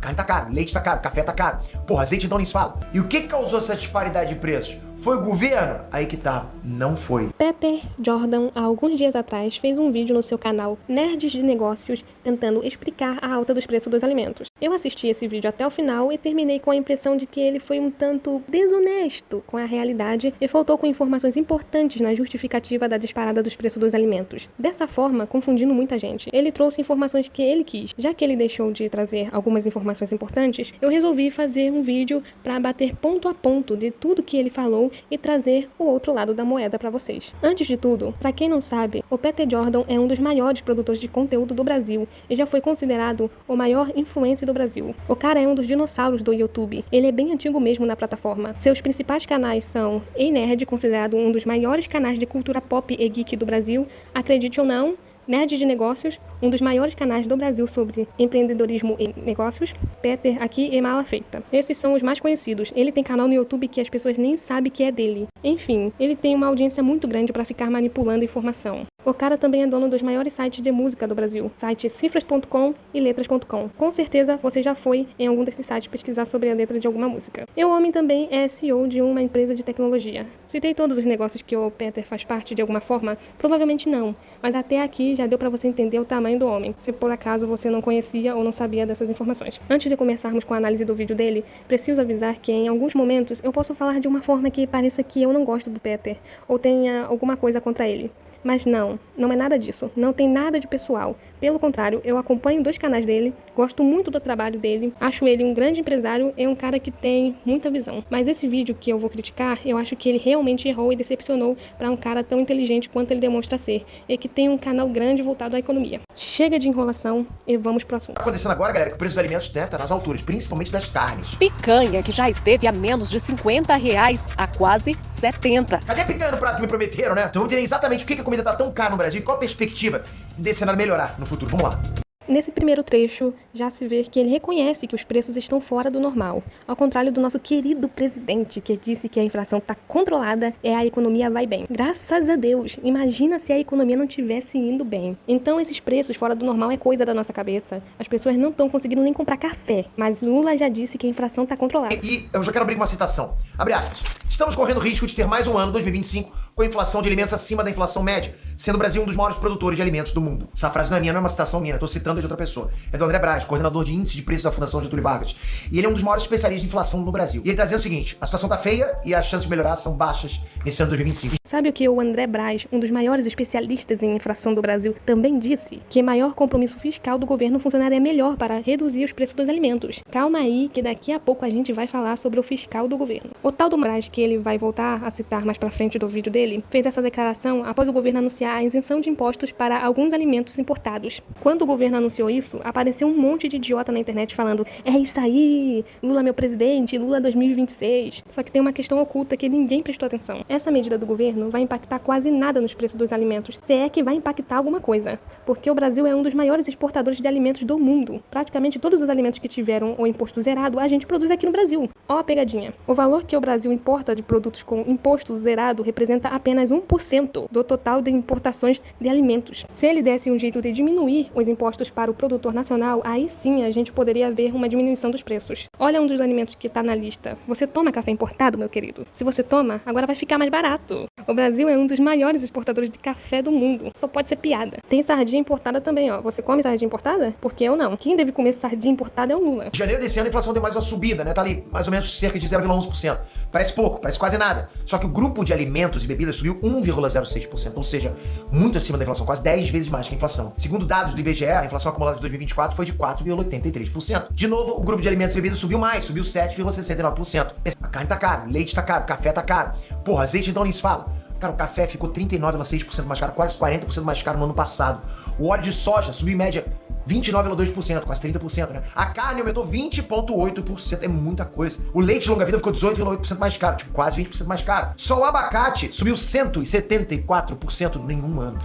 Carne tá caro, leite tá caro, café tá caro. Porra, azeite então nem se fala. E o que causou essa disparidade de preços? Foi o governo? Aí que tá, não foi. Peter Jordan, há alguns dias atrás, fez um vídeo no seu canal Nerds de Negócios tentando explicar a alta dos preços dos alimentos. Eu assisti esse vídeo até o final e terminei com a impressão de que ele foi um tanto desonesto com a realidade e faltou com informações importantes na justificativa da disparada dos preços dos alimentos. Dessa forma, confundindo muita gente. Ele trouxe informações que ele quis. Já que ele deixou de trazer algumas informações importantes, eu resolvi fazer um vídeo para bater ponto a ponto de tudo que ele falou e trazer o outro lado da moeda para vocês. Antes de tudo, para quem não sabe, o Peter Jordan é um dos maiores produtores de conteúdo do Brasil e já foi considerado o maior influencer do Brasil. O cara é um dos dinossauros do YouTube. Ele é bem antigo mesmo na plataforma. Seus principais canais são Ei Nerd, considerado um dos maiores canais de cultura pop e geek do Brasil, acredite ou não, Nerd de Negócios, um dos maiores canais do Brasil sobre empreendedorismo e negócios, Peter Aqui e Mala Feita. Esses são os mais conhecidos. Ele tem canal no YouTube que as pessoas nem sabem que é dele. Enfim, ele tem uma audiência muito grande para ficar manipulando informação. O cara também é dono dos maiores sites de música do Brasil, sites cifras.com e letras.com. Com certeza você já foi em algum desses sites pesquisar sobre a letra de alguma música. E o homem também é CEO de uma empresa de tecnologia. Citei todos os negócios que o Peter faz parte de alguma forma? Provavelmente não, mas até aqui já deu para você entender o tamanho do homem, se por acaso você não conhecia ou não sabia dessas informações. Antes de começarmos com a análise do vídeo dele, preciso avisar que em alguns momentos eu posso falar de uma forma que pareça que eu não gosto do Peter, ou tenha alguma coisa contra ele. Mas não é nada disso, não tem nada de pessoal. Pelo contrário, eu acompanho 2 canais dele, gosto muito do trabalho dele, acho ele um grande empresário e um cara que tem muita visão. Mas esse vídeo que eu vou criticar, eu acho que ele realmente errou e decepcionou para um cara tão inteligente quanto ele demonstra ser, e que tem um canal grande voltado à economia. Chega de enrolação e vamos pro assunto. Tá acontecendo agora, galera, que o preço dos alimentos, né, tá nas alturas, principalmente das carnes. Picanha, que já esteve a menos de R$50 a quase 70. Cadê a picanha no prato que me prometeram, né? Então vamos entender exatamente por que a comida tá tão cara no Brasil e qual a perspectiva desse cenário melhorar no futuro. Vamos lá. Nesse primeiro trecho, já se vê que ele reconhece que os preços estão fora do normal. Ao contrário do nosso querido presidente, que disse que a inflação está controlada e a economia vai bem. Graças a Deus! Imagina se a economia não tivesse indo bem. Então esses preços fora do normal é coisa da nossa cabeça. As pessoas não estão conseguindo nem comprar café. Mas Lula já disse que a inflação está controlada. E eu já quero abrir uma citação. Abre aspas. Estamos correndo risco de ter mais um ano, 2025, com a inflação de alimentos acima da inflação média, sendo o Brasil um dos maiores produtores de alimentos do mundo. Essa frase não é minha, não é uma citação minha, eu tô citando de outra pessoa. É do André Braz, coordenador de índice de preços da Fundação Getúlio Vargas. E ele é um dos maiores especialistas em inflação no Brasil. E ele tá dizendo o seguinte: a situação tá feia e as chances de melhorar são baixas nesse ano de 2025. Sabe o que o André Braz, um dos maiores especialistas em inflação do Brasil, também disse? Que maior compromisso fiscal do governo funcionaria melhor para reduzir os preços dos alimentos. Calma aí, que daqui a pouco a gente vai falar sobre o fiscal do governo. O tal do Braz, que ele vai voltar a citar mais pra frente do vídeo dele, fez essa declaração após o governo anunciar a isenção de impostos para alguns alimentos importados. Quando o governo anunciou isso, apareceu um monte de idiota na internet falando: é isso aí, Lula meu presidente, Lula 2026. Só que tem uma questão oculta que ninguém prestou atenção. Essa medida do governo vai impactar quase nada nos preços dos alimentos, se é que vai impactar alguma coisa. Porque o Brasil é um dos maiores exportadores de alimentos do mundo. Praticamente todos os alimentos que tiveram o imposto zerado, a gente produz aqui no Brasil. Ó a pegadinha. O valor que o Brasil importa de produtos com imposto zerado representa apenas 1% do total de importações de alimentos. Se ele desse um jeito de diminuir os impostos para o produtor nacional, aí sim a gente poderia ver uma diminuição dos preços. Olha um dos alimentos que está na lista. Você toma café importado, meu querido? Se você toma, agora vai ficar mais barato. O Brasil é um dos maiores exportadores de café do mundo. Só pode ser piada. Tem sardinha importada também, ó. Você come sardinha importada? Porque eu não. Quem deve comer sardinha importada é o Lula. Em janeiro desse ano a inflação deu mais uma subida, né? Tá ali mais ou menos cerca de 0,11%. Parece pouco, parece quase nada. Só que o grupo de alimentos e bebidas subiu 1,06%, ou seja, muito acima da inflação, quase 10 vezes mais que a inflação. Segundo dados do IBGE, a inflação acumulada de 2024 foi de 4,83%. De novo, o grupo de alimentos e bebidas subiu mais, subiu 7,69%. A carne tá cara, leite tá caro, café tá caro. Porra, azeite então nem se fala. Cara, o café ficou 39,6% mais caro, quase 40% mais caro no ano passado. O óleo de soja subiu em média 29,2%, quase 30%, né? A carne aumentou 20,8%, é muita coisa. O leite de longa-vida ficou 18,8% mais caro, tipo, quase 20% mais caro. Só o abacate subiu 174% em um ano.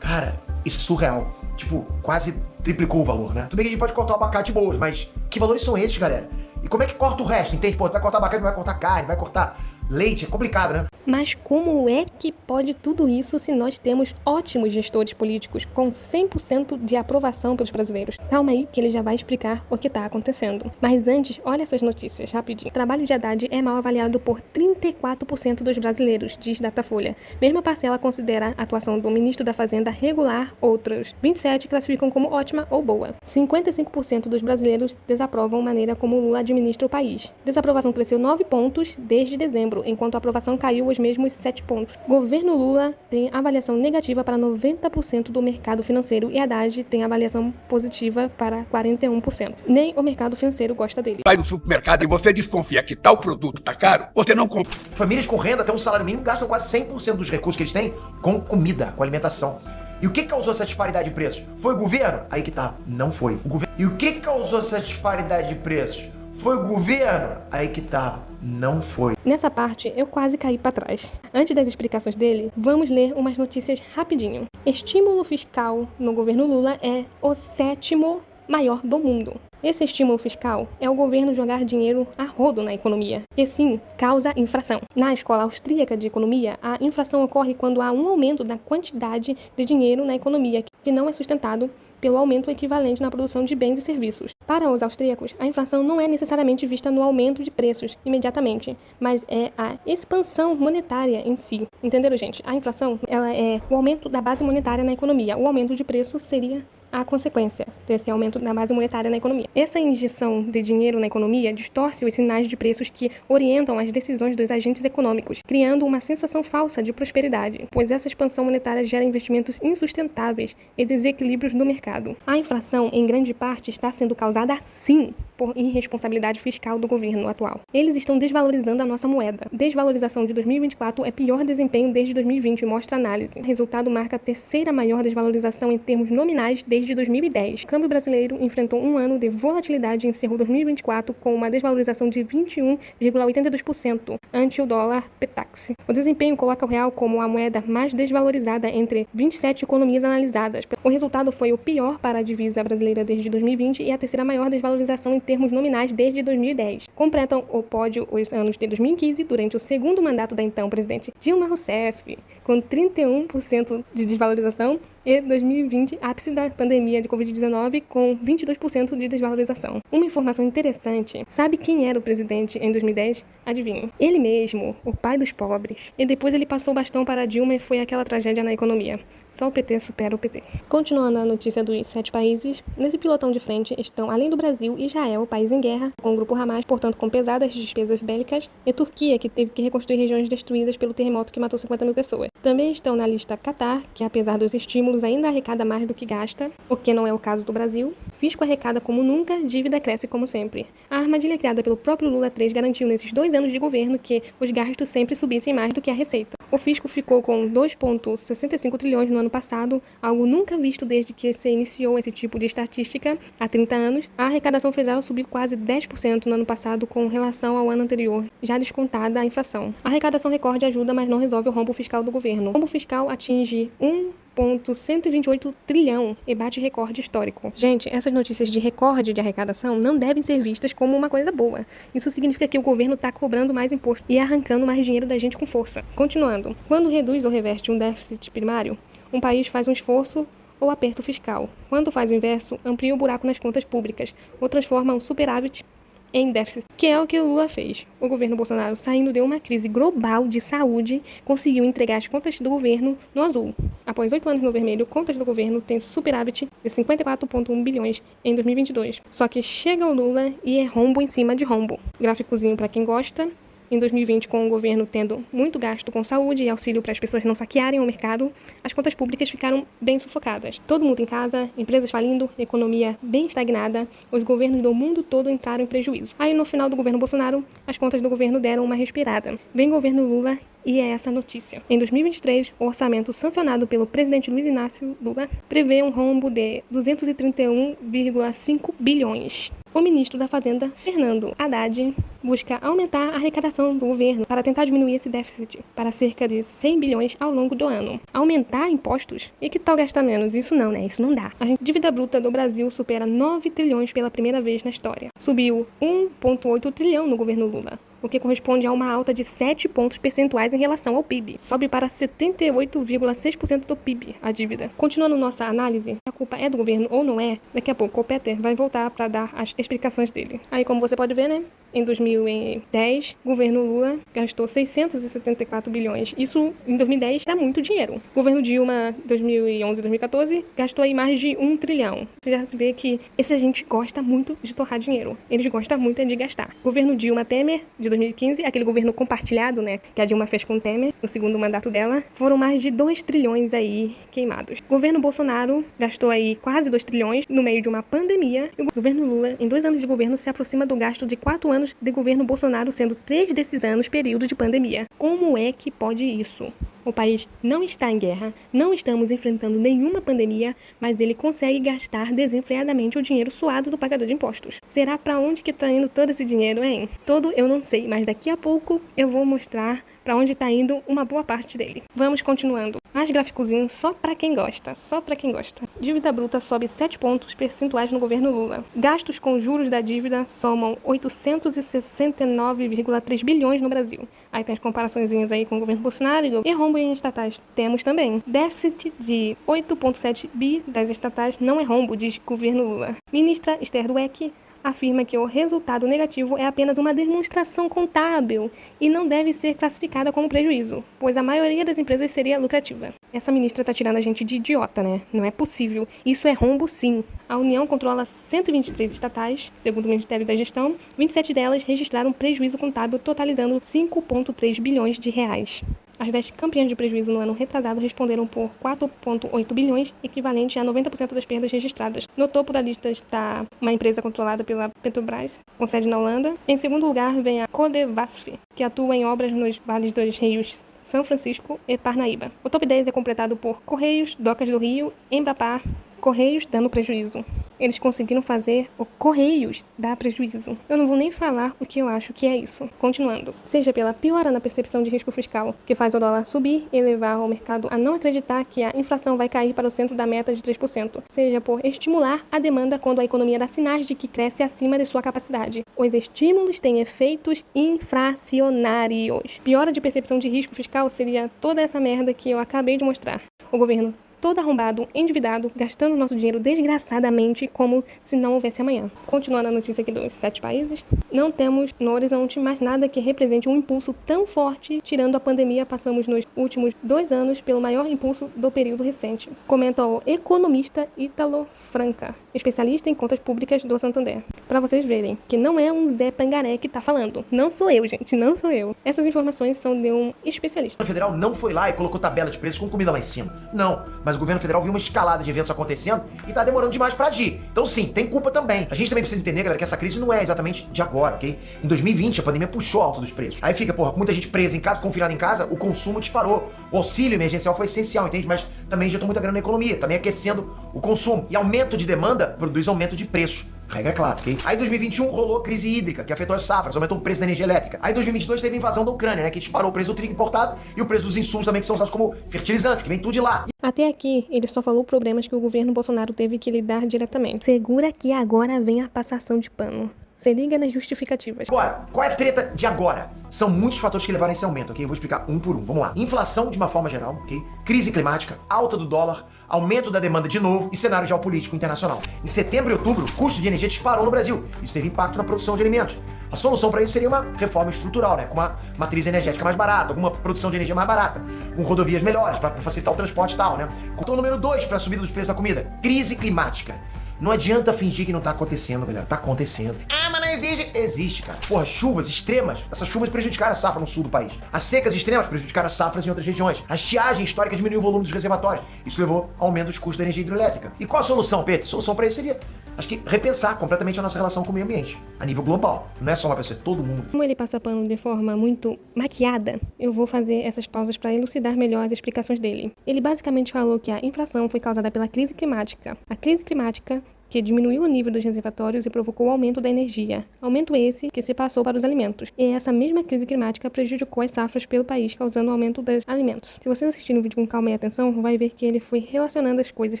Cara, isso é surreal. Tipo, quase triplicou o valor, né? Tudo bem que a gente pode cortar o abacate boas, mas que valores são esses, galera? E como é que corta o resto, entende? Pô, tu vai cortar abacate, vai cortar carne, vai cortar leite, é complicado, né? Mas como é que pode tudo isso se nós temos ótimos gestores políticos com 100% de aprovação pelos brasileiros? Calma aí que ele já vai explicar o que está acontecendo. Mas antes, olha essas notícias, rapidinho. O trabalho de Haddad é mal avaliado por 34% dos brasileiros, diz Datafolha. Mesma parcela considera a atuação do ministro da Fazenda regular, outros 27% classificam como ótima ou boa. 55% dos brasileiros desaprovam a maneira como Lula administra o país. Desaprovação cresceu 9 pontos desde dezembro, enquanto a aprovação caiu os mesmos 7 pontos. Governo Lula tem avaliação negativa para 90% do mercado financeiro e Haddad tem avaliação positiva para 41%. Nem o mercado financeiro gosta dele. Vai no supermercado e você desconfia que tal produto tá caro, você não compra. Famílias com renda até um salário mínimo gastam quase 100% dos recursos que eles têm com comida, com alimentação. E o que causou essa disparidade de preços? Foi o governo? Aí que tá, não foi. E o que causou essa disparidade de preços? Foi o governo? Aí que tá, não foi. Nessa parte, eu quase caí para trás. Antes das explicações dele, vamos ler umas notícias rapidinho. Estímulo fiscal no governo Lula é o 7º maior do mundo. Esse estímulo fiscal é o governo jogar dinheiro a rodo na economia, que sim, causa inflação. Na Escola Austríaca de Economia, a inflação ocorre quando há um aumento da quantidade de dinheiro na economia, que não é sustentado pelo aumento equivalente na produção de bens e serviços. Para os austríacos, a inflação não é necessariamente vista no aumento de preços imediatamente, mas é a expansão monetária em si. Entenderam, gente? A inflação, ela é o aumento da base monetária na economia. O aumento de preços seria a consequência desse aumento da base monetária na economia. Essa injeção de dinheiro na economia distorce os sinais de preços que orientam as decisões dos agentes econômicos, criando uma sensação falsa de prosperidade, pois essa expansão monetária gera investimentos insustentáveis e desequilíbrios no mercado. A inflação, em grande parte, está sendo causada, sim, por irresponsabilidade fiscal do governo atual. Eles estão desvalorizando a nossa moeda. Desvalorização de 2024 é pior desempenho desde 2020, mostra a análise. O resultado marca a terceira maior desvalorização em termos nominais desde 2010. O câmbio brasileiro enfrentou um ano de volatilidade e encerrou 2024 com uma desvalorização de 21,82% ante o dólar Petax. O desempenho coloca o real como a moeda mais desvalorizada entre 27 economias analisadas. O resultado foi o pior para a divisa brasileira desde 2020 e a terceira maior desvalorização em termos nominais desde 2010. Completam o pódio os anos de 2015, durante o segundo mandato da então presidente Dilma Rousseff, com 31% de desvalorização, e 2020, ápice da pandemia de Covid-19, com 22% de desvalorização. Uma informação interessante: sabe quem era o presidente em 2010? Adivinha? Ele mesmo, o pai dos pobres. E depois ele passou o bastão para Dilma e foi aquela tragédia na economia. Só o PT supera o PT. Continuando a notícia dos 7 países, nesse pilotão de frente estão, além do Brasil, Israel, país em guerra, com o grupo Hamas, portanto com pesadas despesas bélicas, e Turquia, que teve que reconstruir regiões destruídas pelo terremoto que matou 50 mil pessoas. Também estão na lista Catar, que apesar dos estímulos ainda arrecada mais do que gasta, o que não é o caso do Brasil. Fisco arrecada como nunca, dívida cresce como sempre. A armadilha criada pelo próprio Lula III garantiu nesses 2 anos de governo que os gastos sempre subissem mais do que a receita. O fisco ficou com 2,65 trilhões no ano passado, algo nunca visto desde que se iniciou esse tipo de estatística há 30 anos. A arrecadação federal subiu quase 10% no ano passado com relação ao ano anterior, já descontada a inflação. A arrecadação recorde ajuda, mas não resolve o rombo fiscal do governo. O rombo fiscal atinge 1,128 trilhão e bate recorde histórico. Gente, essas notícias de recorde de arrecadação não devem ser vistas como uma coisa boa. Isso significa que o governo está cobrando mais imposto e arrancando mais dinheiro da gente com força. Continuando, quando reduz ou reverte um déficit primário, um país faz um esforço ou aperto fiscal. Quando faz o inverso, amplia o buraco nas contas públicas ou transforma um superávit em déficit, que é o que o Lula fez. O governo Bolsonaro, saindo de uma crise global de saúde, conseguiu entregar as contas do governo no azul. Após 8 anos no vermelho, contas do governo têm superávit de 54,1 bilhões em 2022. Só que chega o Lula e é rombo em cima de rombo. Gráficozinho para quem gosta. Em 2020, com o governo tendo muito gasto com saúde e auxílio para as pessoas não saquearem o mercado, as contas públicas ficaram bem sufocadas. Todo mundo em casa, empresas falindo, economia bem estagnada, os governos do mundo todo entraram em prejuízo. Aí, no final do governo Bolsonaro, as contas do governo deram uma respirada. Vem governo Lula e é essa notícia. Em 2023, o orçamento sancionado pelo presidente Luiz Inácio Lula prevê um rombo de 231,5 bilhões. O ministro da Fazenda, Fernando Haddad, busca aumentar a arrecadação do governo para tentar diminuir esse déficit para cerca de 100 bilhões ao longo do ano. Aumentar impostos? E que tal gastar menos? Isso não, né? Isso não dá. A dívida bruta do Brasil supera 9 trilhões pela primeira vez na história. Subiu 1,8 trilhão no governo Lula. o que corresponde a uma alta de 7 pontos percentuais em relação ao PIB. Sobe para 78,6% do PIB a dívida. Continuando nossa análise, a culpa é do governo ou não é, daqui a pouco o Peter vai voltar para dar as explicações dele. Aí, como você pode ver, né? Em 2010, o governo Lula gastou 674 bilhões. Isso, em 2010, era muito dinheiro. O governo Dilma, 2011 e 2014, gastou aí mais de 1 trilhão. Você já vê que essa gente gosta muito de torrar dinheiro. Eles gostam muito de gastar. O governo Dilma Temer, de 2015, aquele governo compartilhado, né, que a Dilma fez com o Temer, no segundo mandato dela, foram mais de 2 trilhões aí queimados. O governo Bolsonaro gastou aí quase 2 trilhões no meio de uma pandemia. E o governo Lula, em 2 anos de governo, se aproxima do gasto de 4 anos de governo Bolsonaro, sendo 3 desses anos período de pandemia. Como é que pode isso? O país não está em guerra, não estamos enfrentando nenhuma pandemia, mas ele consegue gastar desenfreadamente o dinheiro suado do pagador de impostos. Será para onde que tá indo todo esse dinheiro, hein? Todo eu não sei, mas daqui a pouco eu vou mostrar para onde está indo uma boa parte dele. Vamos continuando. Mais gráficozinho só para quem gosta, só para quem gosta. Dívida bruta sobe 7 pontos percentuais no governo Lula. Gastos com juros da dívida somam 869,3 bilhões no Brasil. Aí tem as comparaçõezinhas aí com o governo Bolsonaro e rombo em estatais. Temos também déficit de 8,7 bi das estatais não é rombo, diz governo Lula. Ministra Esther Dweck afirma que o resultado negativo é apenas uma demonstração contábil e não deve ser classificada como prejuízo, pois a maioria das empresas seria lucrativa. Essa ministra tá tirando a gente de idiota, né? Não é possível. Isso é rombo, sim. A União controla 123 estatais, segundo o Ministério da Gestão. 27 delas registraram prejuízo contábil totalizando 5,3 bilhões de reais. As 10 campeãs de prejuízo no ano retrasado responderam por 4,8 bilhões, equivalente a 90% das perdas registradas. No topo da lista está uma empresa controlada pela Petrobras, com sede na Holanda. Em segundo lugar vem a Codevasf, que atua em obras nos vales dos rios São Francisco e Parnaíba. O top 10 é completado por Correios, Docas do Rio, Embrapar, Correios dando prejuízo. Eles conseguiram fazer o Correios dar prejuízo. Eu não vou nem falar o que eu acho que é isso. Continuando. Seja pela piora na percepção de risco fiscal, que faz o dólar subir e levar o mercado a não acreditar que a inflação vai cair para o centro da meta de 3%. Seja por estimular a demanda quando a economia dá sinais de que cresce acima de sua capacidade. Os estímulos têm efeitos inflacionários. Piora de percepção de risco fiscal seria toda essa merda que eu acabei de mostrar. O governo todo arrombado, endividado, gastando nosso dinheiro desgraçadamente como se não houvesse amanhã. Continuando a notícia aqui dos 7 países, não temos no horizonte mais nada que represente um impulso tão forte. Tirando a pandemia, passamos nos últimos 2 anos pelo maior impulso do período recente. Comenta o economista Ítalo Franca, especialista em contas públicas do Santander. Para vocês verem que não é um Zé Pangaré que tá falando. Não sou eu, gente, não sou eu. Essas informações são de um especialista. O federal não foi lá e colocou tabela de preços com comida lá em cima. Não. Mas o governo federal viu uma escalada de eventos acontecendo e tá demorando demais pra agir. Então sim, tem culpa também. A gente também precisa entender, galera, que essa crise não é exatamente de agora, ok? Em 2020, a pandemia puxou a alta dos preços. Aí fica, porra, muita gente presa em casa, confinada em casa, o consumo disparou. O auxílio emergencial foi essencial, entende? Mas também injetou muita grana na economia, também aquecendo o consumo. E aumento de demanda produz aumento de preço. Regra é clara, ok? Aí em 2021 rolou crise hídrica, que afetou as safras, aumentou o preço da energia elétrica. Aí em 2022 teve a invasão da Ucrânia, né? Que disparou o preço do trigo importado e o preço dos insumos também, que são usados como fertilizantes, que vem tudo de lá. Até aqui, ele só falou problemas que o governo Bolsonaro teve que lidar diretamente. Segura que agora vem a passação de pano. Se liga nas justificativas. Agora, qual é a treta de agora? São muitos fatores que levaram a esse aumento, ok? Eu vou explicar um por um. Vamos lá. Inflação de uma forma geral, ok? Crise climática, alta do dólar, aumento da demanda de novo e cenário geopolítico internacional. Em setembro e outubro, o custo de energia disparou no Brasil. Isso teve impacto na produção de alimentos. A solução para isso seria uma reforma estrutural, né? Com uma matriz energética mais barata, alguma produção de energia mais barata, com rodovias melhores para facilitar o transporte e tal, né? Então, número 2 para a subida dos preços da comida, crise climática. Não adianta fingir que não tá acontecendo, galera. Tá acontecendo. Ah, mas não existe. Existe, cara. Porra, chuvas extremas. Essas chuvas prejudicaram a safra no sul do país. As secas extremas prejudicaram as safras em outras regiões. A estiagem histórica diminuiu o volume dos reservatórios. Isso levou ao aumento dos custos da energia hidrelétrica. E qual a solução, Pedro? A solução para isso seria, acho que, repensar completamente a nossa relação com o meio ambiente. A nível global. Não é só uma pessoa, é todo mundo. Como ele passa pano de forma muito maquiada, eu vou fazer essas pausas para elucidar melhor as explicações dele. Ele basicamente falou que a inflação foi causada pela crise climática. A crise climática que diminuiu o nível dos reservatórios e provocou o aumento da energia. Aumento esse que se passou para os alimentos. E essa mesma crise climática prejudicou as safras pelo país, causando o aumento dos alimentos. Se você assistir no vídeo com calma e atenção, vai ver que ele foi relacionando as coisas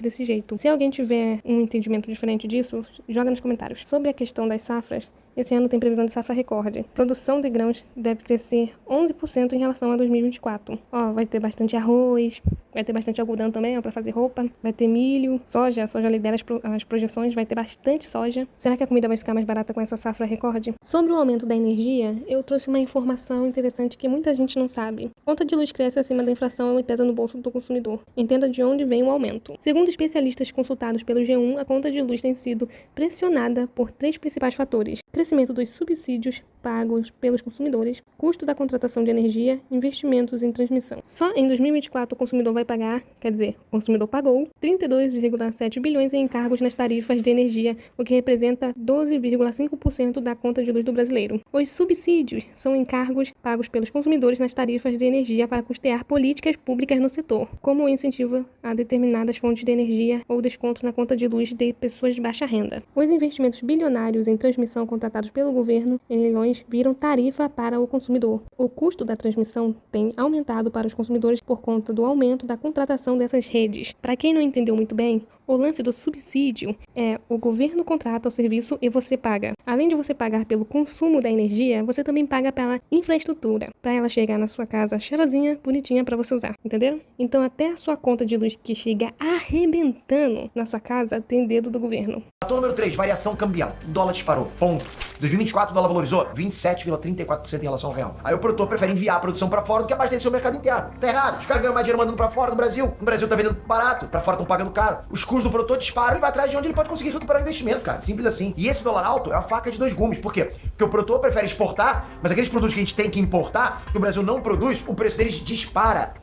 desse jeito. Se alguém tiver um entendimento diferente disso, joga nos comentários. Sobre a questão das safras, Esse ano tem previsão de safra recorde. Produção de grãos deve crescer 11% em relação a 2024. Vai ter bastante arroz, vai ter bastante algodão também, para fazer roupa, vai ter milho, soja lidera as projeções, vai ter bastante soja. Será que a comida vai ficar mais barata com essa safra recorde? Sobre o aumento da energia, eu trouxe uma informação interessante que muita gente não sabe. A conta de luz cresce acima da inflação e pesa no bolso do consumidor. Entenda de onde vem o aumento. Segundo especialistas consultados pelo G1, a conta de luz tem sido pressionada por 3 principais fatores: crescimento dos subsídios pagos pelos consumidores, custo da contratação de energia, investimentos em transmissão. Só em 2024 o consumidor vai pagar, o consumidor pagou 32,7 bilhões em encargos nas tarifas de energia, o que representa 12,5% da conta de luz do brasileiro. Os subsídios são encargos pagos pelos consumidores nas tarifas de energia para custear políticas públicas no setor, como o incentivo a determinadas fontes de energia ou descontos na conta de luz de pessoas de baixa renda. Os investimentos bilionários em transmissão contratados pelo governo em leilões viram tarifa para o consumidor. O custo da transmissão tem aumentado para os consumidores por conta do aumento da contratação dessas redes. Para quem não entendeu muito bem, o lance do subsídio é o governo contrata o serviço e você paga. Além de você pagar pelo consumo da energia, você também paga pela infraestrutura, para ela chegar na sua casa cheirosinha, bonitinha para você usar, entendeu? Então até a sua conta de luz que chega arrebentando na sua casa tem dedo do governo. Fator número 3, variação cambial. O dólar disparou, ponto. 2024 o dólar valorizou 27,34% em relação ao real. Aí o produtor prefere enviar a produção para fora do que abastecer o mercado interno. Tá errado. Os caras ganham mais dinheiro mandando para fora do Brasil. No Brasil tá vendendo barato, para fora estão pagando caro. Os custos do produtor disparam e vai atrás de onde ele pode conseguir recuperar o investimento, cara. Simples assim. E esse dólar alto é uma faca de 2 gumes. Por quê? Porque o produtor prefere exportar, mas aqueles produtos que a gente tem que importar, que o Brasil não produz, o preço deles dispara.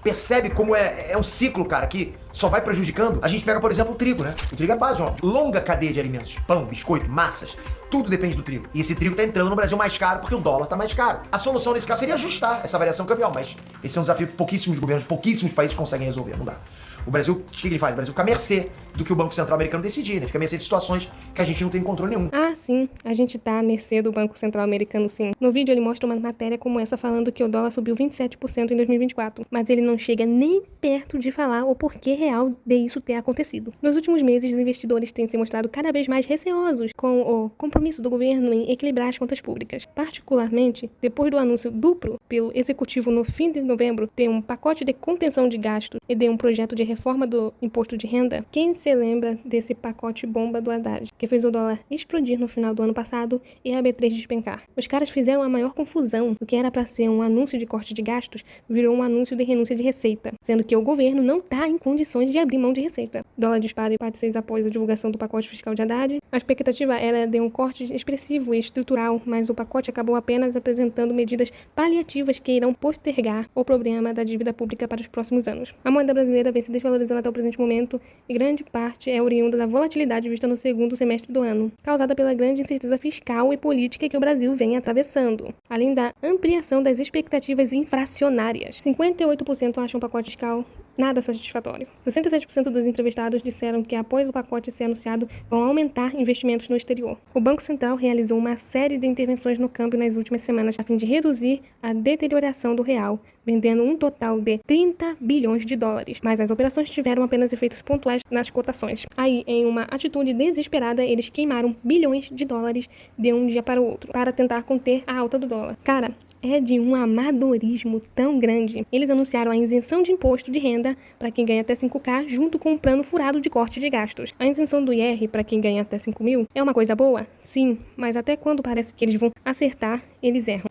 Percebe como é um ciclo, cara, que só vai prejudicando? A gente pega, por exemplo, o trigo, né? O trigo é a base de uma longa cadeia de alimentos. Pão, biscoito, massas, tudo depende do trigo. E esse trigo tá entrando no Brasil mais caro porque o dólar tá mais caro. A solução nesse caso seria ajustar essa variação cambial, mas esse é um desafio que pouquíssimos governos, pouquíssimos países conseguem resolver, não dá. O Brasil, o que ele faz? O Brasil fica à mercê do que o Banco Central americano decidir, né? Fica à mercê de situações que a gente não tem controle nenhum. Ah, sim, a gente tá à mercê do Banco Central americano, sim. No vídeo ele mostra uma matéria como essa falando que o dólar subiu 27% em 2024, mas ele não chega nem perto de falar o porquê real de isso ter acontecido. Nos últimos meses, os investidores têm se mostrado cada vez mais receosos com o compromisso do governo em equilibrar as contas públicas. Particularmente, depois do anúncio duplo pelo executivo no fim de novembro de um pacote de contenção de gastos e de um projeto de reforma do imposto de renda, quem se lembra desse pacote bomba do Haddad, que fez o dólar explodir no final do ano passado e a B3 despencar? Os caras fizeram a maior confusão. O que era para ser um anúncio de corte de gastos virou um anúncio de renúncia de receita, sendo que o governo não está em condições de abrir mão de receita. Dólar dispara em 4,6 após a divulgação do pacote fiscal de Haddad. A expectativa era de um corte expressivo e estrutural, mas o pacote acabou apenas apresentando medidas paliativas que irão postergar o problema da dívida pública para os próximos anos. A moeda brasileira vem se desvalorizando até o presente momento e grande parte é oriunda da volatilidade vista no segundo semestre do ano, causada pela grande incerteza fiscal e política que o Brasil vem atravessando, além da ampliação das expectativas inflacionárias. 58% acham o pacote fiscal nada satisfatório. 67% dos entrevistados disseram que após o pacote ser anunciado, vão aumentar investimentos no exterior. O Banco Central realizou uma série de intervenções no câmbio nas últimas semanas a fim de reduzir a deterioração do real, vendendo um total de 30 bilhões de dólares. Mas as operações tiveram apenas efeitos pontuais nas cotações. Aí, em uma atitude desesperada, eles queimaram bilhões de dólares de um dia para o outro, para tentar conter a alta do dólar. Cara, é de um amadorismo tão grande. Eles anunciaram a isenção de imposto de renda para quem ganha até 5K, junto com um plano furado de corte de gastos. A isenção do IR para quem ganha até 5 mil é uma coisa boa? Sim, mas até quando parece que eles vão acertar, eles erram.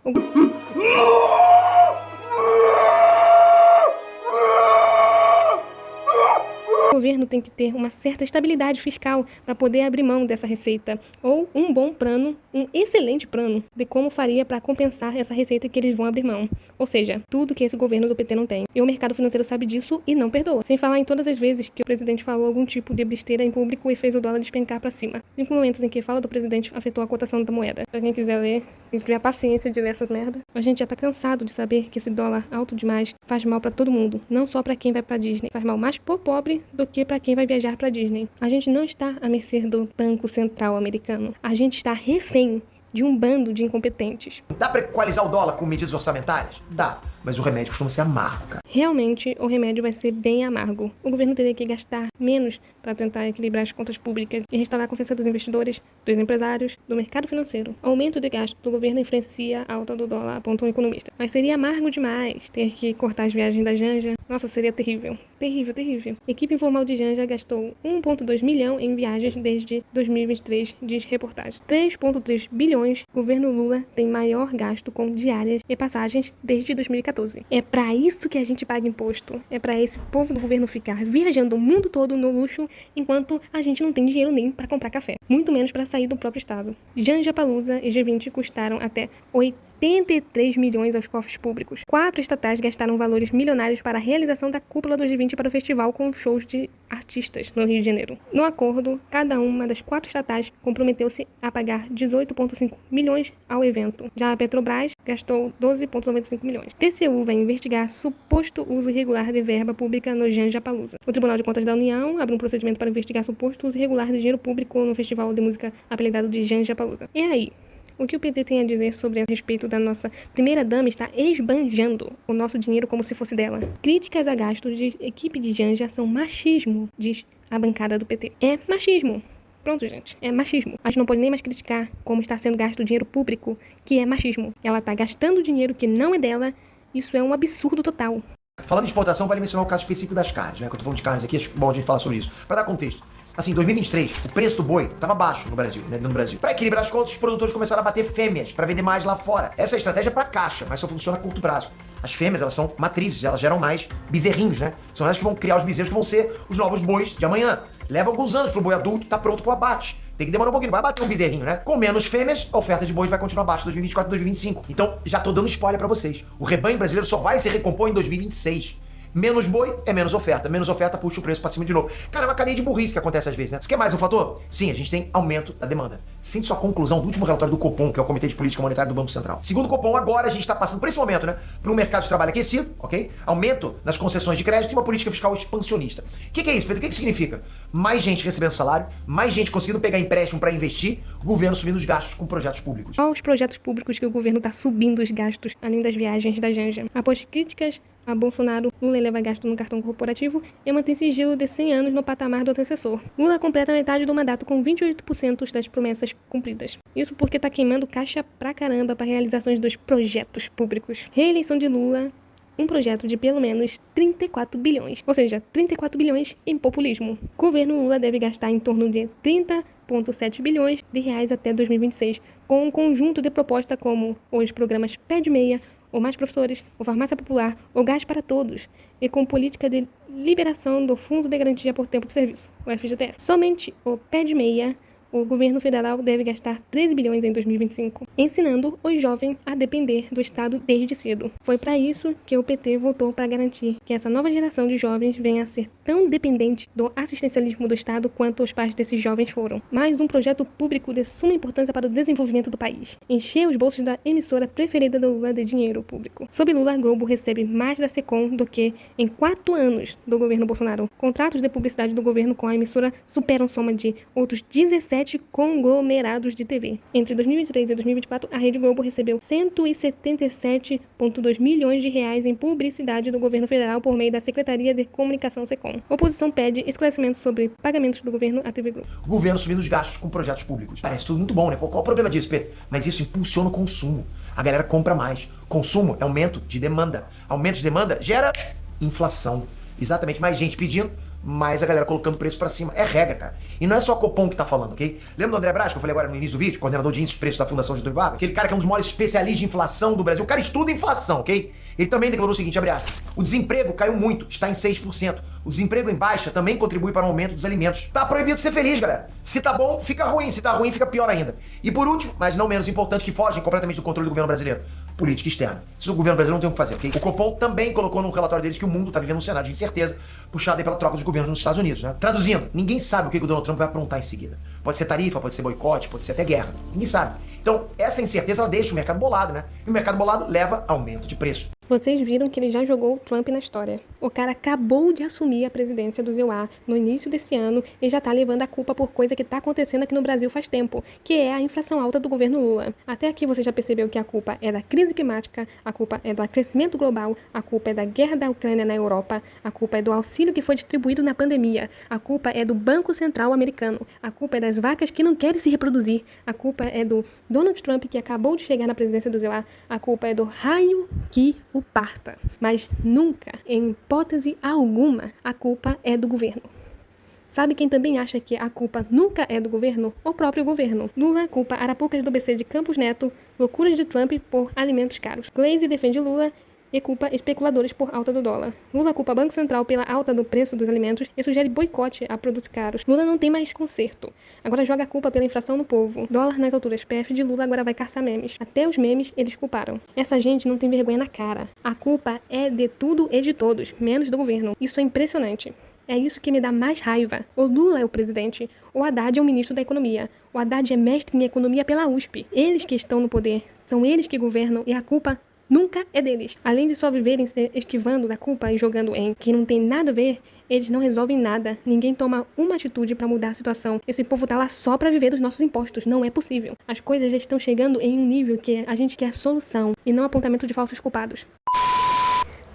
O governo tem que ter uma certa estabilidade fiscal para poder abrir mão dessa receita, ou um bom plano, um excelente plano de como faria para compensar essa receita que eles vão abrir mão. Ou seja, tudo que esse governo do PT não tem. E o mercado financeiro sabe disso e não perdoa. Sem falar em todas as vezes que o presidente falou algum tipo de besteira em público e fez o dólar despencar para cima. Em momentos em que fala do presidente afetou a cotação da moeda. Pra quem quiser ler e tiver paciência de ler essas merdas, a gente já tá cansado de saber que esse dólar alto demais faz mal para todo mundo, não só para quem vai para Disney. Faz mal mais pro pobre do que para quem vai viajar para Disney. A gente não está à mercê do Banco Central americano. A gente está refém de um bando de incompetentes. Dá para equalizar o dólar com medidas orçamentárias? Dá. mas o remédio costuma ser amargo, cara. Realmente, o remédio vai ser bem amargo. O governo teria que gastar menos para tentar equilibrar as contas públicas e restaurar a confiança dos investidores, dos empresários, do mercado financeiro. O aumento de gasto do governo influencia a alta do dólar, aponta um economista. Mas seria amargo demais ter que cortar as viagens da Janja. Nossa, seria terrível. Terrível, terrível. Equipe informal de Janja gastou 1,2 milhão em viagens desde 2023, diz reportagem. 3,3 bilhões. Governo Lula tem maior gasto com diárias e passagens desde 2014. É pra isso que a gente paga imposto. É pra esse povo do governo ficar viajando o mundo todo no luxo, enquanto a gente não tem dinheiro nem pra comprar café. Muito menos pra sair do próprio estado. Janjapalooza e G20 custaram até 83 milhões aos cofres públicos. 4 estatais gastaram valores milionários para a realização da cúpula do G20 para o festival com shows de artistas no Rio de Janeiro. No acordo, cada uma das 4 estatais comprometeu-se a pagar 18,5 milhões ao evento. Já a Petrobras gastou 12,95 milhões. TCU vai investigar suposto uso irregular de verba pública no Janjapalooza. O Tribunal de Contas da União abre um procedimento para investigar suposto uso irregular de dinheiro público no festival de música apelidado de Janjapalooza. E aí? O que o PT tem a dizer sobre a respeito da nossa primeira-dama está esbanjando o nosso dinheiro como se fosse dela. Críticas a gastos de equipe de Janja são machismo, diz a bancada do PT. É machismo. Pronto, gente. É machismo. A gente não pode nem mais criticar como está sendo gasto o dinheiro público, que é machismo. Ela está gastando dinheiro que não é dela. Isso é um absurdo total. Falando em exportação, vale mencionar o caso específico das carnes, né? Que eu tô falando de carnes aqui, acho bom a gente falar sobre isso. Para dar contexto. Assim, em 2023, o preço do boi estava baixo no Brasil, né, dentro do Brasil. Para equilibrar as contas, os produtores começaram a bater fêmeas para vender mais lá fora. Essa estratégia é para caixa, mas só funciona a curto prazo. As fêmeas, elas são matrizes, elas geram mais bezerrinhos, né? São elas que vão criar os bezerros que vão ser os novos bois de amanhã. Leva alguns anos pro boi adulto estar pronto pro abate. Tem que demorar um pouquinho, vai bater um bezerrinho, né? Com menos fêmeas, a oferta de bois vai continuar baixa em 2024 e 2025. Então, já tô dando spoiler pra vocês. O rebanho brasileiro só vai se recompor em 2026. Menos boi é menos oferta puxa o preço pra cima de novo. Cara, é uma cadeia de burrice que acontece às vezes, né? Você quer mais um fator? Sim, a gente tem aumento da demanda. Sinto só a conclusão do último relatório do Copom, que é o Comitê de Política Monetária do Banco Central. Segundo o Copom, agora a gente tá passando por esse momento, né? Por um mercado de trabalho aquecido, ok? Aumento nas concessões de crédito e uma política fiscal expansionista. O que é isso, Pedro? O que significa? Mais gente recebendo salário, mais gente conseguindo pegar empréstimo pra investir, o governo subindo os gastos com projetos públicos. Olha os projetos públicos que o governo tá subindo os gastos, além das viagens da Janja. Após críticas a Bolsonaro, Lula eleva gasto no cartão corporativo e mantém sigilo de 100 anos no patamar do antecessor. Lula completa metade do mandato com 28% das promessas cumpridas. Isso porque tá queimando caixa pra caramba para realizações dos projetos públicos. Reeleição de Lula, um projeto de pelo menos 34 bilhões. Ou seja, 34 bilhões em populismo. O governo Lula deve gastar em torno de 30,7 bilhões de reais até 2026, com um conjunto de propostas como os programas Pé de Meia, ou mais professores, ou farmácia popular, ou gás para todos, e com política de liberação do Fundo de Garantia por Tempo de Serviço, o FGTS. Somente o Pé de Meia, o governo federal deve gastar 13 bilhões em 2025, ensinando os jovens a depender do Estado desde cedo. Foi para isso que o PT votou para garantir que essa nova geração de jovens venha a ser tão dependente do assistencialismo do Estado quanto os pais desses jovens foram. Mais um projeto público de suma importância para o desenvolvimento do país. Encher os bolsos da emissora preferida do Lula de dinheiro público. Sob Lula, a Globo recebe mais da Secom do que em 4 anos do governo Bolsonaro. Contratos de publicidade do governo com a emissora superam soma de outros 17 conglomerados de TV. Entre 2023 e 2024, a Rede Globo recebeu 177,2 milhões de reais em publicidade do governo federal por meio da Secretaria de Comunicação Secom. A oposição pede esclarecimentos sobre pagamentos do governo à TV Globo. O governo subindo os gastos com projetos públicos. Parece tudo muito bom, né? Pô, qual o problema disso, Pedro? Mas isso impulsiona o consumo. A galera compra mais. Consumo é aumento de demanda. Aumento de demanda gera inflação. Exatamente, mais gente pedindo, mais a galera colocando o preço pra cima. É regra, cara. E não é só a Copom que tá falando, ok? Lembra do André Brás, que eu falei agora no início do vídeo? Coordenador de índice de preço da Fundação Getúlio Vargas? Aquele cara que é um dos maiores especialistas de inflação do Brasil. O cara estuda inflação, ok? Ele também declarou o seguinte, abre aspas, o desemprego caiu muito, está em 6%. O desemprego em baixa também contribui para o aumento dos alimentos. Tá proibido ser feliz, galera. Se tá bom, fica ruim. Se tá ruim, fica pior ainda. E por último, mas não menos importante, que fogem completamente do controle do governo brasileiro, política externa. Isso o governo brasileiro não tem o que fazer, ok? O Copom também colocou no relatório deles que o mundo tá vivendo um cenário de incerteza, puxado aí pela troca dos governos nos Estados Unidos, né? Traduzindo, ninguém sabe o que o Donald Trump vai aprontar em seguida. Pode ser tarifa, pode ser boicote, pode ser até guerra. Ninguém sabe. Então, essa incerteza, ela deixa o mercado bolado, né? E o mercado bolado leva a aumento de preço. Vocês viram que ele já jogou o Trump na história. O cara acabou de assumir a presidência do EUA no início desse ano e já tá levando a culpa por coisa que tá acontecendo aqui no Brasil faz tempo, que é a inflação alta do governo Lula. Até aqui você já percebeu que a culpa é da crise climática, a culpa é do aquecimento global, a culpa é da guerra da Ucrânia na Europa, a culpa é do auxílio que foi distribuído na pandemia, a culpa é do Banco Central americano, a culpa é das vacas que não querem se reproduzir, a culpa é do Donald Trump que acabou de chegar na presidência do EUA, a culpa é do raio que o parta. Mas nunca, em hipótese alguma, a culpa é do governo. Sabe quem também acha que a culpa nunca é do governo? O próprio governo. Lula culpa arapucas do BC de Campos Neto, loucuras de Trump por alimentos caros. Glaze defende Lula e culpa especuladores por alta do dólar. Lula culpa Banco Central pela alta do preço dos alimentos e sugere boicote a produtos caros. Lula não tem mais conserto. Agora joga a culpa pela inflação no povo. Dólar nas alturas. PF de Lula agora vai caçar memes. Até os memes eles culparam. Essa gente não tem vergonha na cara. A culpa é de tudo e de todos, menos do governo. Isso é impressionante. É isso que me dá mais raiva. O Lula é o presidente, o Haddad é o ministro da economia. O Haddad é mestre em economia pela USP. Eles que estão no poder, são eles que governam e a culpa nunca é deles. Além de só viverem se esquivando da culpa e jogando em que não tem nada a ver, eles não resolvem nada. Ninguém toma uma atitude pra mudar a situação. Esse povo tá lá só pra viver dos nossos impostos. Não é possível. As coisas já estão chegando em um nível que a gente quer solução e não apontamento de falsos culpados.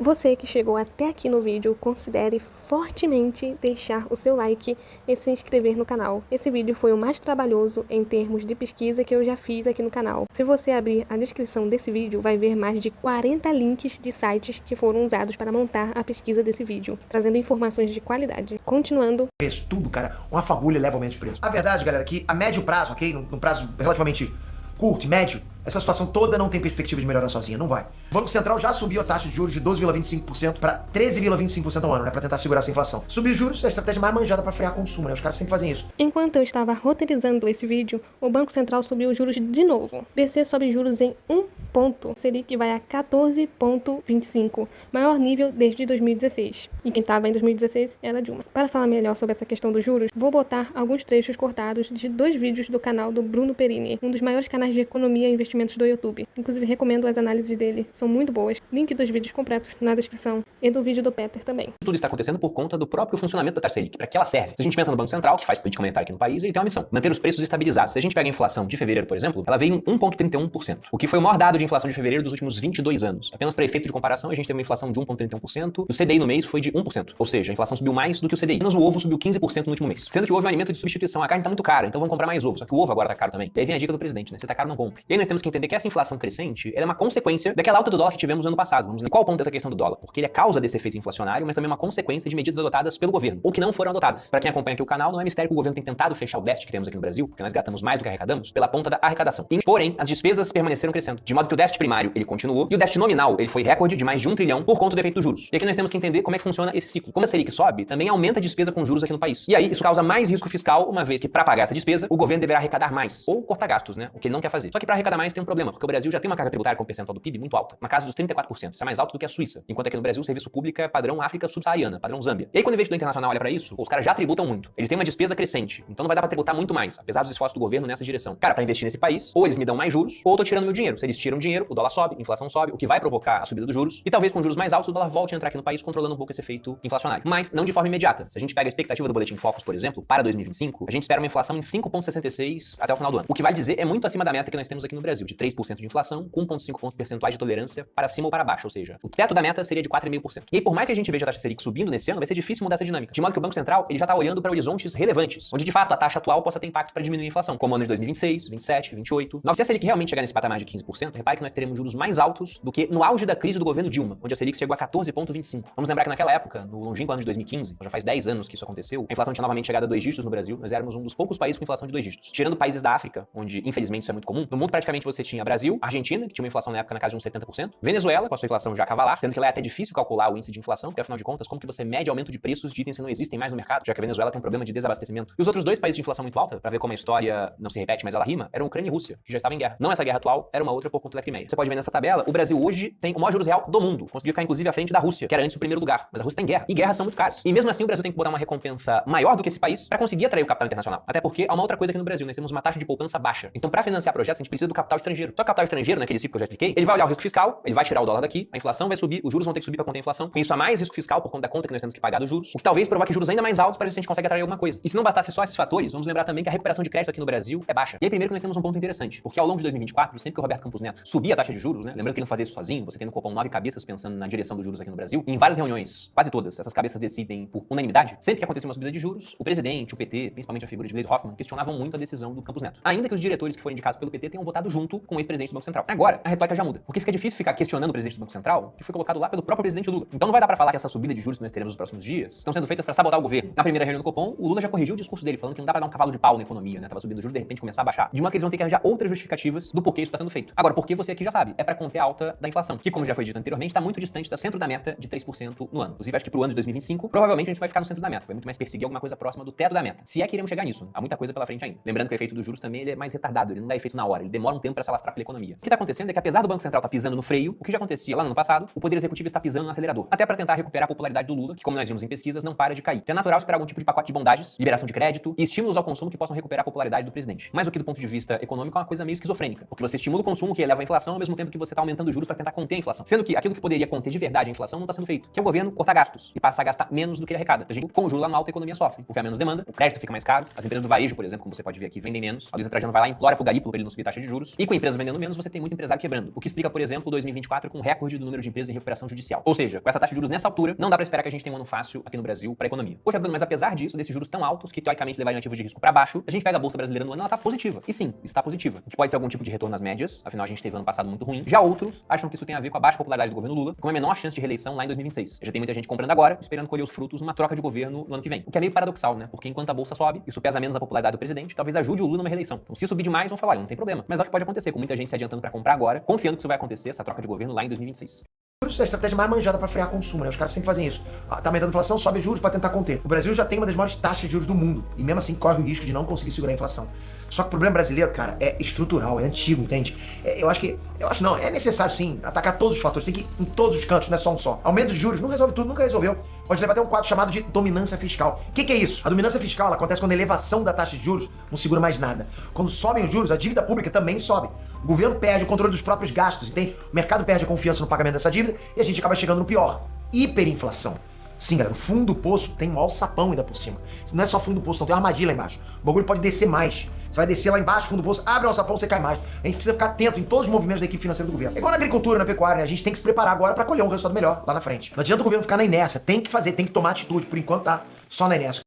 Você que chegou até aqui no vídeo, considere fortemente deixar o seu like e se inscrever no canal. Esse vídeo foi o mais trabalhoso em termos de pesquisa que eu já fiz aqui no canal. Se você abrir a descrição desse vídeo, vai ver mais de 40 links de sites que foram usados para montar a pesquisa desse vídeo, trazendo informações de qualidade. Continuando. Preço, tudo, cara. Uma fagulha leva aumento de preço. A verdade, galera, é que a médio prazo, ok? Num prazo relativamente curto e médio, essa situação toda não tem perspectiva de melhorar sozinha, não vai. O Banco Central já subiu a taxa de juros de 12,25% para 13,25% ao ano, né, para tentar segurar essa inflação. Subir os juros é a estratégia mais manjada para frear consumo, né? Os caras sempre fazem isso. Enquanto eu estava roteirizando esse vídeo, o Banco Central subiu os juros de novo. BC sobe juros em 1 ponto, Selic vai a 14,25, maior nível desde 2016. E quem estava em 2016 era Dilma. Para falar melhor sobre essa questão dos juros, vou botar alguns trechos cortados de 2 vídeos do canal do Bruno Perini, um dos maiores canais de economia e investimentos do YouTube. Inclusive recomendo as análises dele, são muito boas. Link dos vídeos completos na descrição e do vídeo do Peter também. Tudo está acontecendo por conta do próprio funcionamento da taxa Selic, para que ela serve. Se a gente pensa no Banco Central, que faz política monetária aqui no país, ele tem uma missão: manter os preços estabilizados. Se a gente pega a inflação de fevereiro, por exemplo, ela veio em 1,31%, o que foi o maior dado de inflação de fevereiro dos últimos 22 anos. Apenas para efeito de comparação, a gente teve uma inflação de 1,31%, e o CDI no mês foi de 1%, ou seja, a inflação subiu mais do que o CDI. Apenas o ovo subiu 15% no último mês. Sendo que o ovo é um alimento de substituição, a carne tá muito cara, então vamos comprar mais ovo. Só que o ovo agora tá caro também. E aí vem a dica do presidente, né? Se tá caro, não compre. E aí nós temos que entender que essa inflação crescente, ela é uma consequência daquela alta do dólar que tivemos no ano passado. Vamos ver qual o ponto dessa questão do dólar, porque ele é causa desse efeito inflacionário, mas também uma consequência de medidas adotadas pelo governo, ou que não foram adotadas. Para quem acompanha aqui o canal, não é mistério que o governo tem tentado fechar o déficit que temos aqui no Brasil, porque nós gastamos mais do que arrecadamos, pela ponta da arrecadação. Porém, as despesas permaneceram crescendo, de modo que o déficit primário, ele continuou, e o déficit nominal, ele foi recorde de mais de 1 trilhão por conta do efeito dos juros. E aqui nós temos que entender como é que funciona esse ciclo. Como a Selic sobe, também aumenta a despesa com juros aqui no país. E aí, isso causa mais risco fiscal, uma vez que para pagar essa despesa, o governo deverá arrecadar mais, ou cortar gastos, né? O que ele não quer fazer. Só que para arrecadar mais tem um problema, porque o Brasil já tem uma carga tributária com percentual do PIB muito alta, na casa dos 34%. Isso é mais alto do que a Suíça. Enquanto aqui no Brasil, o serviço público é padrão África subsaariana, padrão Zâmbia. E aí, quando o investidor internacional olha para isso, os caras já tributam muito. Eles têm uma despesa crescente, então não vai dar para tributar muito mais, apesar dos esforços do governo nessa direção. Cara, para investir nesse país, ou eles me dão mais juros, ou eu tô tirando meu dinheiro. Se eles tiram dinheiro, o dólar sobe, a inflação sobe, o que vai provocar a subida dos juros, e talvez com juros mais altos o dólar volte a entrar aqui no país, controlando um pouco esse efeito inflacionário. Mas não de forma imediata. Se a gente pega a expectativa do Boletim Focus, por exemplo, para 2025, a gente espera uma inflação em 5,66 até o final do ano. O que vai dizer é muito acima da meta que nós temos aqui no Brasil, de 3% de inflação, com 1,5 pontos percentuais de tolerância para cima ou para baixo, ou seja, o teto da meta seria de 4,5%. E aí, por mais que a gente veja a taxa Selic subindo nesse ano, vai ser difícil mudar essa dinâmica. De modo que o Banco Central, ele já está olhando para horizontes relevantes, onde de fato a taxa atual possa ter impacto para diminuir a inflação, como anos de 2026, 27, 28. Mas se a Selic realmente chegar nesse patamar de 15%, repare que nós teremos juros mais altos do que no auge da crise do governo Dilma, onde a Selic chegou a 14,25. Vamos lembrar que naquela época, no longínquo ano de 2015, já faz 10 anos que isso aconteceu, a inflação tinha novamente chegado a 2 dígitos no Brasil, nós éramos um dos poucos países com inflação de 2 dígitos. Tirando países da África, onde infelizmente isso é muito comum, no mundo praticamente você tinha Brasil, Argentina, que tinha uma inflação na época na casa de uns 70%, Venezuela, com a sua inflação já cavalar, sendo que lá é até difícil calcular o índice de inflação, porque afinal de contas, como que você mede aumento de preços de itens que não existem mais no mercado, já que a Venezuela tem um problema de desabastecimento. E os outros 2 países de inflação muito alta, para ver como a história não se repete, mas ela rima, eram Ucrânia e Rússia, que já estavam em guerra. Não essa guerra atual, era uma outra por conta da Crimeia. Você pode ver nessa tabela, o Brasil hoje tem o maior juros real do mundo, conseguiu ficar inclusive à frente da Rússia, que era antes o primeiro lugar, mas a Rússia tem guerra, e guerras são muito caras. E mesmo assim o Brasil tem que botar uma recompensa maior do que esse país para conseguir atrair o capital internacional. Até porque há uma outra coisa aqui no Brasil, nós temos uma taxa de poupança baixa. Então para financiar projetos a gente precisa do capital estrangeiro. Só que capital estrangeiro, naquele ciclo que eu já expliquei, ele vai olhar o risco fiscal, ele vai tirar o dólar daqui, a inflação vai subir, os juros vão ter que subir para conter a inflação. Com isso, há mais risco fiscal por conta da conta que nós temos que pagar dos juros, o que talvez provoque juros ainda mais altos para ver se a gente consegue atrair alguma coisa. E se não bastasse só esses fatores, vamos lembrar também que a recuperação de crédito aqui no Brasil é baixa. E aí, primeiro que nós temos um ponto interessante, porque ao longo de 2024, sempre que o Roberto Campos Neto subia a taxa de juros, né, lembrando que ele não fazia isso sozinho, você tem no Copom 9 cabeças pensando na direção dos juros aqui no Brasil, em várias reuniões, quase todas, essas cabeças decidem por unanimidade, sempre que acontecia uma subida de juros, o presidente, o PT, principalmente a figura de Gleisi Hoffmann, questionavam muito a decisão do Campos Neto. Ainda que os diretores que foram indicados pelo PT tenham votado junto com o ex-presidente do Banco Central. Agora, a retórica já muda, porque fica difícil ficar questionando o presidente do Banco Central, que foi colocado lá pelo próprio presidente Lula. Então não vai dar pra falar que essa subida de juros que nós teremos nos próximos dias estão sendo feitas para sabotar o governo. Na primeira reunião do Copom, o Lula já corrigiu o discurso dele, falando que não dá pra dar um cavalo de pau na economia, né? Tava subindo os juros, de repente começar a baixar. De modo que eles vão ter que arranjar outras justificativas do porquê isso está sendo feito. Agora, porque você aqui já sabe, é para conter a alta da inflação, que como já foi dito anteriormente, está muito distante do centro da meta de 3% no ano. Inclusive, acho que pro ano de 2025, provavelmente a gente vai ficar no centro da meta, vai muito mais perseguir alguma coisa próxima do teto da meta. Se é que iremos chegar nisso, há muita coisa pela frente ainda. Lembrando que o efeito dos juros também ele é mais retardado, ele não dá efeito na hora, ele demora um tempo para se alastrar pela economia. O que está acontecendo é que apesar do Banco Central estar pisando no freio, o que já acontecia lá no ano passado, o Poder Executivo está pisando no acelerador, até para tentar recuperar a popularidade do Lula, que como nós vimos em pesquisas, não para de cair. Então é natural esperar algum tipo de pacote de bondagens, liberação de crédito e estímulos ao consumo que possam recuperar a popularidade do presidente. Mas o que do ponto de vista econômico é uma coisa meio esquizofrênica, porque você estimula o consumo que eleva a inflação ao mesmo tempo que você está aumentando os juros para tentar conter a inflação. Sendo que aquilo que poderia conter de verdade a inflação não está sendo feito, que é o governo cortar gastos e passar a gastar menos do que ele arrecada. A gente, com o juro lá no alto, a economia sofre, porque há menos demanda, o crédito fica mais caro, as empresas do varejo, por exemplo, como você pode ver aqui, vendem menos. A Luiza Trajano vai lá e implora pro Garípulo para ele não subir taxa de juros. E com empresas vendendo menos, você tem muito empresário quebrando. O que explica, por exemplo, 2024 com um recorde do número de empresas em recuperação judicial. Ou seja, com essa taxa de juros nessa altura, não dá para esperar que a gente tenha um ano fácil aqui no Brasil para a economia. Poxa, Bruno, mas apesar disso, desses juros tão altos que teoricamente levariam ativos de risco para baixo, a gente pega a bolsa brasileira no ano, ela tá positiva. E sim, está positiva. O que pode ser algum tipo de retorno nas médias, afinal a gente teve ano passado muito ruim. Já outros acham que isso tem a ver com a baixa popularidade do governo Lula, com a menor chance de reeleição lá em 2026. Já tem muita gente comprando agora, esperando colher os frutos numa troca de governo no ano que vem. O que é meio paradoxal, né? Porque enquanto a bolsa sobe, isso pesa menos a popularidade do presidente, talvez ajude o Lula numa reeleição. Então se subir demais, vão falar, não tem problema. Mas é o que pode acontecer, com muita gente se adiantando para comprar agora, confiando que isso vai acontecer, essa troca de governo lá em 2026. Isso é a estratégia mais manjada para frear consumo, né? Os caras sempre fazem isso. Tá aumentando a inflação, sobe juros para tentar conter. O Brasil já tem uma das maiores taxas de juros do mundo e mesmo assim corre o risco de não conseguir segurar a inflação. Só que o problema brasileiro, cara, é estrutural, é antigo, entende? É necessário sim atacar todos os fatores, tem que ir em todos os cantos, não é só um só. Aumento de juros não resolve tudo, nunca resolveu. Pode levar até um quadro chamado de dominância fiscal. O que é isso? A dominância fiscal ela acontece quando a elevação da taxa de juros não segura mais nada. Quando sobem os juros, a dívida pública também sobe. O governo perde o controle dos próprios gastos, entende? O mercado perde a confiança no pagamento dessa dívida e a gente acaba chegando no pior. Hiperinflação. Sim, galera, o fundo do poço tem um alçapão ainda por cima. Não é só fundo do poço, não, tem uma armadilha lá embaixo. O bagulho pode descer mais. Você vai descer lá embaixo, fundo do poço, abre o alçapão, você cai mais. A gente precisa ficar atento em todos os movimentos da equipe financeira do governo. É igual na agricultura, na pecuária, né? A gente tem que se preparar agora pra colher um resultado melhor lá na frente. Não adianta o governo ficar na inércia, tem que fazer, tem que tomar atitude. Por enquanto tá só na inércia.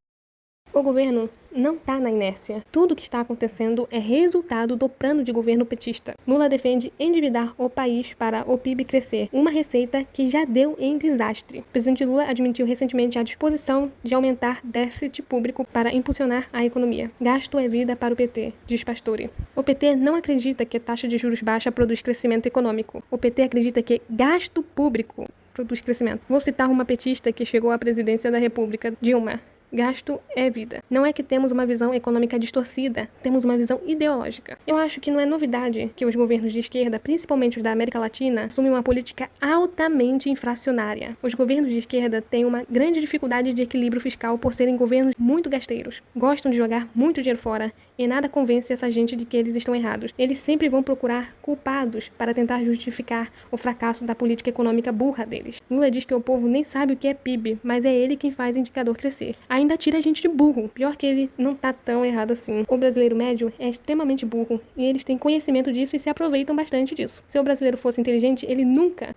O governo não está na inércia. Tudo o que está acontecendo é resultado do plano de governo petista. Lula defende endividar o país para o PIB crescer, uma receita que já deu em desastre. O presidente Lula admitiu recentemente a disposição de aumentar déficit público para impulsionar a economia. Gasto é vida para o PT, diz Pastore. O PT não acredita que a taxa de juros baixa produz crescimento econômico. O PT acredita que gasto público produz crescimento. Vou citar uma petista que chegou à presidência da República, Dilma. Gasto é vida. Não é que temos uma visão econômica distorcida, temos uma visão ideológica. Eu acho que não é novidade que os governos de esquerda, principalmente os da América Latina, assumem uma política altamente inflacionária. Os governos de esquerda têm uma grande dificuldade de equilíbrio fiscal por serem governos muito gasteiros. Gostam de jogar muito dinheiro fora e nada convence essa gente de que eles estão errados. Eles sempre vão procurar culpados para tentar justificar o fracasso da política econômica burra deles. Lula diz que o povo nem sabe o que é PIB, mas é ele quem faz o indicador crescer. Ainda tira a gente de burro. Pior que ele não tá tão errado assim. O brasileiro médio é extremamente burro e eles têm conhecimento disso e se aproveitam bastante disso. Se o brasileiro fosse inteligente, ele nunca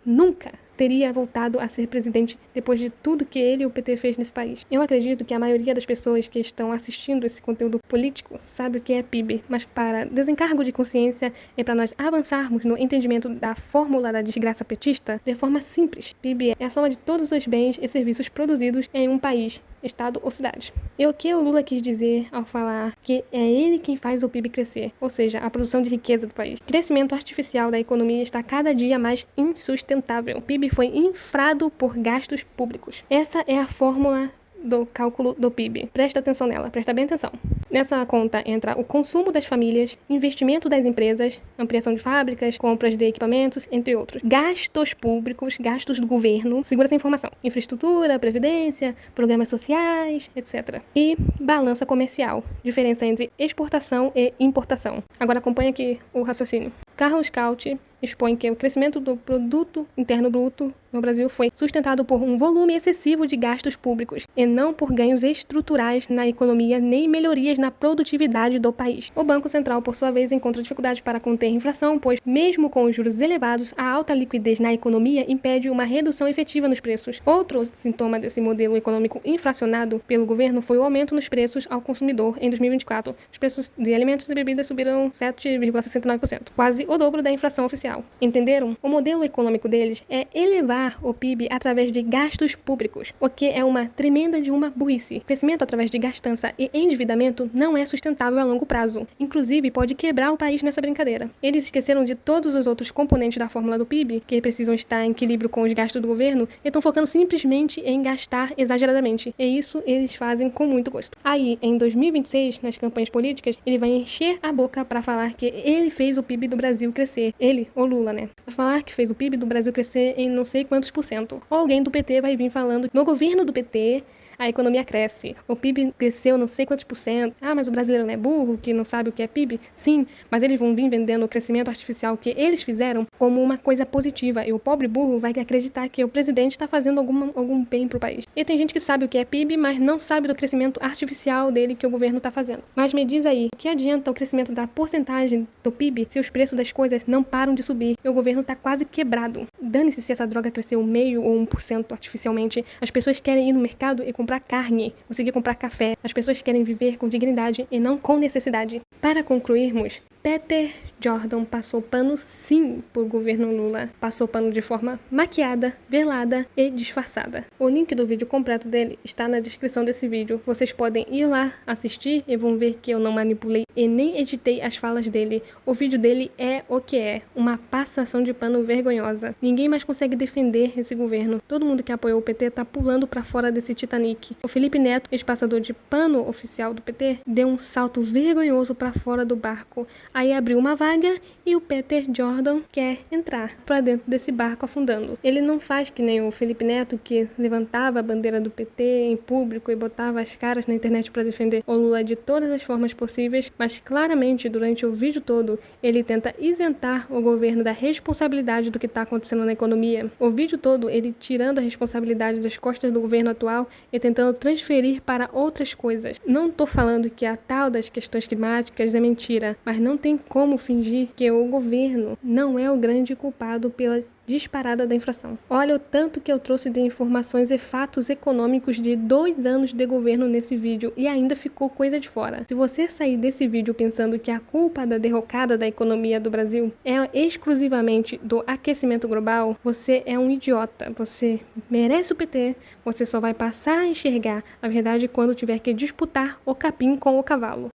teria voltado a ser presidente depois de tudo que ele e o PT fez nesse país. Eu acredito que a maioria das pessoas que estão assistindo esse conteúdo político sabe o que é PIB, mas para desencargo de consciência e para nós avançarmos no entendimento da fórmula da desgraça petista de forma simples. PIB é a soma de todos os bens e serviços produzidos em um país, estado ou cidade. E o que o Lula quis dizer ao falar que é ele quem faz o PIB crescer, ou seja, a produção de riqueza do país. O crescimento artificial da economia está cada dia mais insustentável. O PIB foi inflado por gastos públicos. Essa é a fórmula do cálculo do PIB. Presta atenção nela, presta bem atenção. Nessa conta entra o consumo das famílias, investimento das empresas, ampliação de fábricas, compras de equipamentos, entre outros. Gastos públicos, gastos do governo, segura essa informação. Infraestrutura, previdência, programas sociais, etc. E balança comercial, diferença entre exportação e importação. Agora acompanha aqui o raciocínio. Carlos Caut expõe que o crescimento do produto interno bruto no Brasil foi sustentado por um volume excessivo de gastos públicos e não por ganhos estruturais na economia nem melhorias na produtividade do país. O Banco Central, por sua vez, encontra dificuldade para conter a inflação, pois, mesmo com os juros elevados, a alta liquidez na economia impede uma redução efetiva nos preços. Outro sintoma desse modelo econômico inflacionado pelo governo foi o aumento nos preços ao consumidor em 2024. Os preços de alimentos e bebidas subiram 7,69%, quase o dobro da inflação oficial. Entenderam? O modelo econômico deles é elevar o PIB através de gastos públicos, o que é uma tremenda de uma burrice. Crescimento através de gastança e endividamento não é sustentável a longo prazo. Inclusive, pode quebrar o país nessa brincadeira. Eles esqueceram de todos os outros componentes da fórmula do PIB, que precisam estar em equilíbrio com os gastos do governo, e estão focando simplesmente em gastar exageradamente. E isso eles fazem com muito gosto. Aí, em 2026, nas campanhas políticas, ele vai encher a boca para falar que ele fez o PIB do Brasil crescer. Ele, o Lula, né? Vai falar que fez o PIB do Brasil crescer em não sei quantos por cento. Ou alguém do PT vai vir falando no governo do PT a economia cresce. O PIB cresceu não sei quantos por cento. Ah, mas o brasileiro não é burro, que não sabe o que é PIB? Sim, mas eles vão vir vendendo o crescimento artificial que eles fizeram como uma coisa positiva. E o pobre burro vai acreditar que o presidente está fazendo algum bem pro país. E tem gente que sabe o que é PIB, mas não sabe do crescimento artificial dele que o governo está fazendo. Mas me diz aí, o que adianta o crescimento da porcentagem do PIB se os preços das coisas não param de subir e o governo está quase quebrado? Dane-se se essa droga cresceu 0,5% ou 1% artificialmente. As pessoas querem ir no mercado e comprar carne, conseguir comprar café. As pessoas querem viver com dignidade e não com necessidade. Para concluirmos, Peter Jordan passou pano sim por governo Lula. Passou pano de forma maquiada, velada e disfarçada. O link do vídeo completo dele está na descrição desse vídeo. Vocês podem ir lá assistir e vão ver que eu não manipulei e nem editei as falas dele. O vídeo dele é o que é, uma passação de pano vergonhosa. Ninguém mais consegue defender esse governo. Todo mundo que apoiou o PT tá pulando pra fora desse Titanic. O Felipe Neto, ex-passador de pano oficial do PT, deu um salto vergonhoso pra fora do barco. Aí abriu uma vaga e o Peter Jordan quer entrar pra dentro desse barco afundando. Ele não faz que nem o Felipe Neto, que levantava a bandeira do PT em público e botava as caras na internet pra defender o Lula de todas as formas possíveis, mas claramente durante o vídeo todo ele tenta isentar o governo da responsabilidade do que tá acontecendo na economia. O vídeo todo ele tirando a responsabilidade das costas do governo atual e tentando transferir para outras coisas. Não tô falando que a tal das questões climáticas é mentira, mas não tem como fingir que o governo não é o grande culpado pela disparada da inflação. Olha o tanto que eu trouxe de informações e fatos econômicos de 2 anos de governo nesse vídeo e ainda ficou coisa de fora. Se você sair desse vídeo pensando que a culpa da derrocada da economia do Brasil é exclusivamente do aquecimento global, você é um idiota. Você merece o PT, você só vai passar a enxergar a verdade quando tiver que disputar o capim com o cavalo.